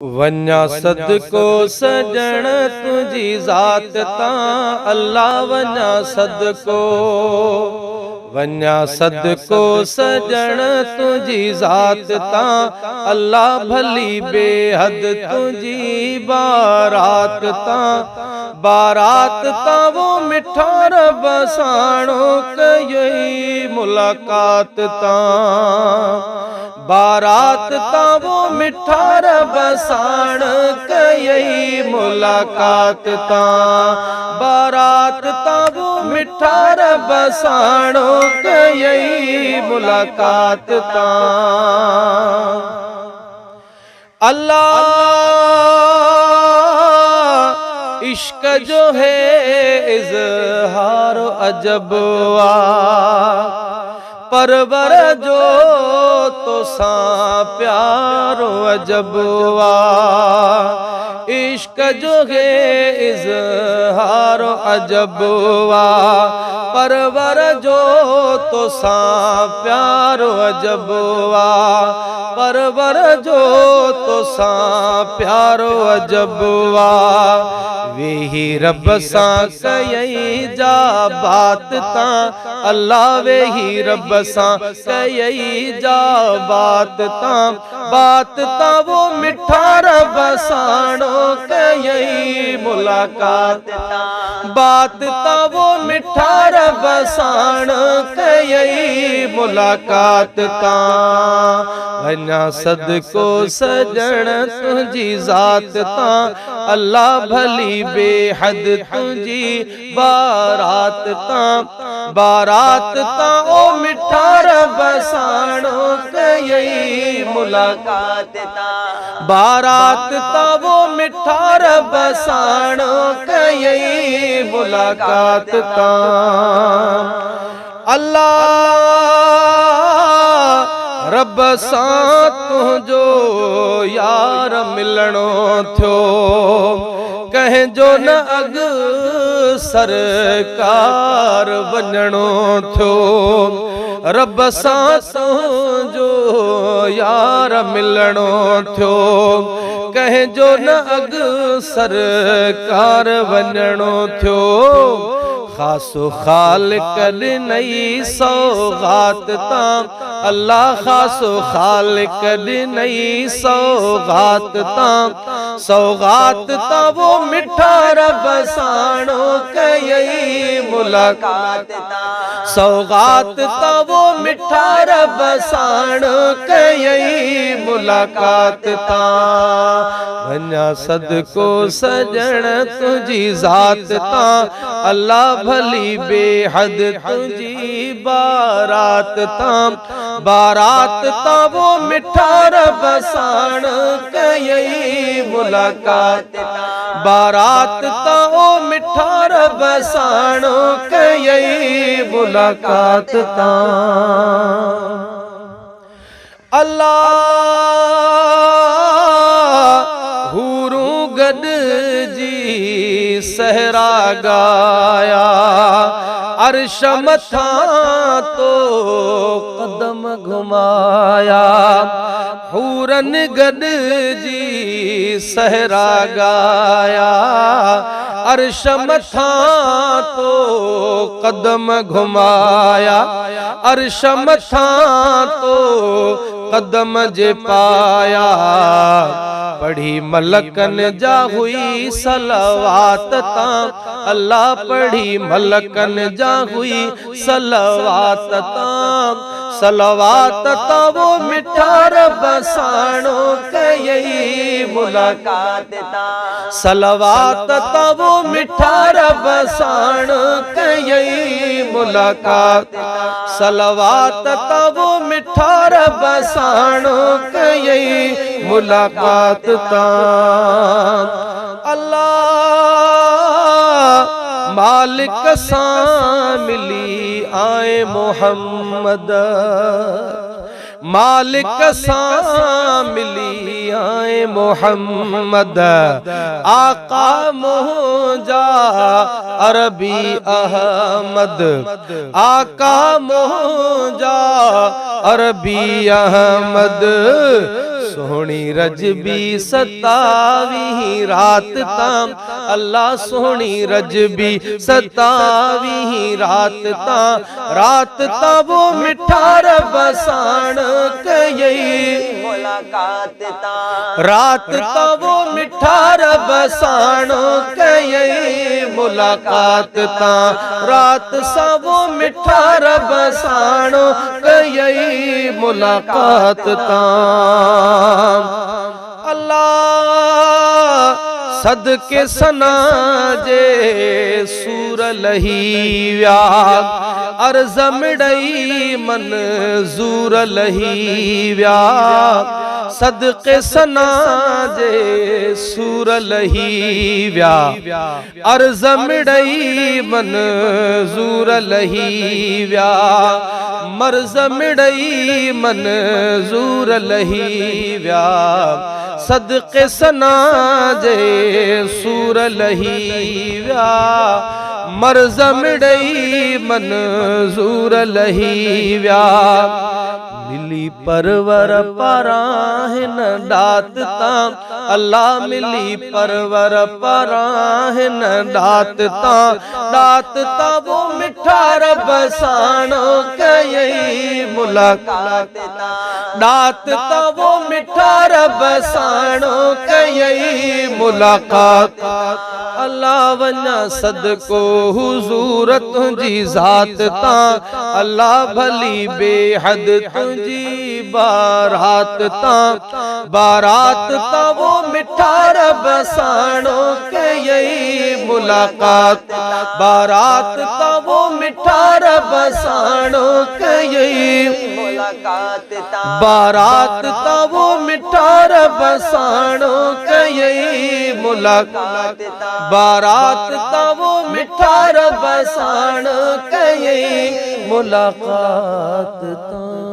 वन्या सदको सजण तुझी जात ता अल्लाह वन्या सदको वन्या सदको सजण तुझी जात ता अल्लाह भली बेहद तुझी बारात ता वो मिठा रब साणो कई मुलाकात ता बारात ता वो मिठा रब साण कई मुलाकात ता बारात ता वो मिठा रब साणो कई मुलाकात ता अल्लाह इश्क जो है इज़हार अजबवा परवर जो तो सा प्यारो अजबवा इश्क जो है इज़हार अजबवा परवर जो तो सा प्यारो अजबवा परवर जो तो सा प्यारो अजबवा वेही रब सा कई जा बात ता अल्लाह वेही रब सा कई जा बात ता वो मिठा रब साणो कई मुलाकात ता बात ता वो मिठा रब साण कई मुलाकात ता वन्या सदको सजण तुझी जात ता अल्लाह भली बेहद तुझी बारात ता ओ मिठा रब साणो कई मुलाकात ता बारात ता वो मिठा रब साणो कई मुलाकात ता अल्लाह रब सां तुझो यार मिलणो थियो कंहिंजो न अग सरकार वञणो थियो रब सां तुझो यार मिलणो थियो कंहिंजो न अग सरकार वञणो थियो खासो खालिक नई सौगात ता अल्लाह खासो खालिक नई सौगात ता वो मिठा रब साणो कई मुलाकात ता सौगात ता वो मिठा रब साणो कई मुलाकात ता वन्या सदको सजण तुझी जात ता अल्लाह भली बेहद तुझी बारात ता वो मिठा रब साण कई मुलाकात ता बारात ता वो मिठा रब साण कई मुलाकात ता अल्लाह हूरू गड जी सहरा गाया अर्श मथा तो कदम घुमाया हूरन गड जी सहरा गाया अर्श मथा तो कदम घुमाया अर्श मथा तो कदम जे पाया पढ़ी मलकन जा हुई सलवात ता अल्लाह पढ़ी मलकन जा हुई सलवात ता वो मिठा रब साणो कई मुलाकात ता सलवात ता वो मिठा रब साण कई मुलाकात सलवात ता वो मिठा रब साणो कई मुलाकात ता अल्लाह मालिक सां मिली आए मोहम्मद मालिक सां मिली आए मोहम्मद आका मोजा अरबी अहमद आका मोजा अरबी अहमद सोहनी रजबी सतावी रात तां अल्लाह सोहनी रजबी सतावी रात तां वो मिठा रबसाण कयई मुलाकात तां रात तां वो मिठा रबसाण कयई मुलाकात तां रात सा वो मिठा रबसाण कयई मुलाकात तां अल्लाह सदके सना जे सूर लही व्या अर्ज़ मिड़ई मंज़ूर लही व्या सदके सना जे सूर लही व्या अर्ज़ मिड़ई मंज़ूर लही व्या मर्ज़ मिड़ई मंज़ूर लही व्या सदके सना जे सूर लही व्या मर्ज़ मिड़ई मंज़ूर लही व्या मिली परवर पराहिन दात तां अल्लाह मिली परवर पराहिन दात तां वो मिठा रबसाण कयई मुलाकात दात तां वो मिठा रबसाण कयई मुलाकात अल्लाह वञा सदको हुजूर तुंहिंजी ज़ात तां अल्लाह भली बेहद तुंहिंजी बारात तां वो मिठा रबसाण कयई मुलाकात बारात तां वो मिठा रबसाण कयई मुलाकात तां बारात तां वो मिठा रबसाण कयई मुलाकात बारात तां वो मिठा रबसाण कयई मुलाकात तां।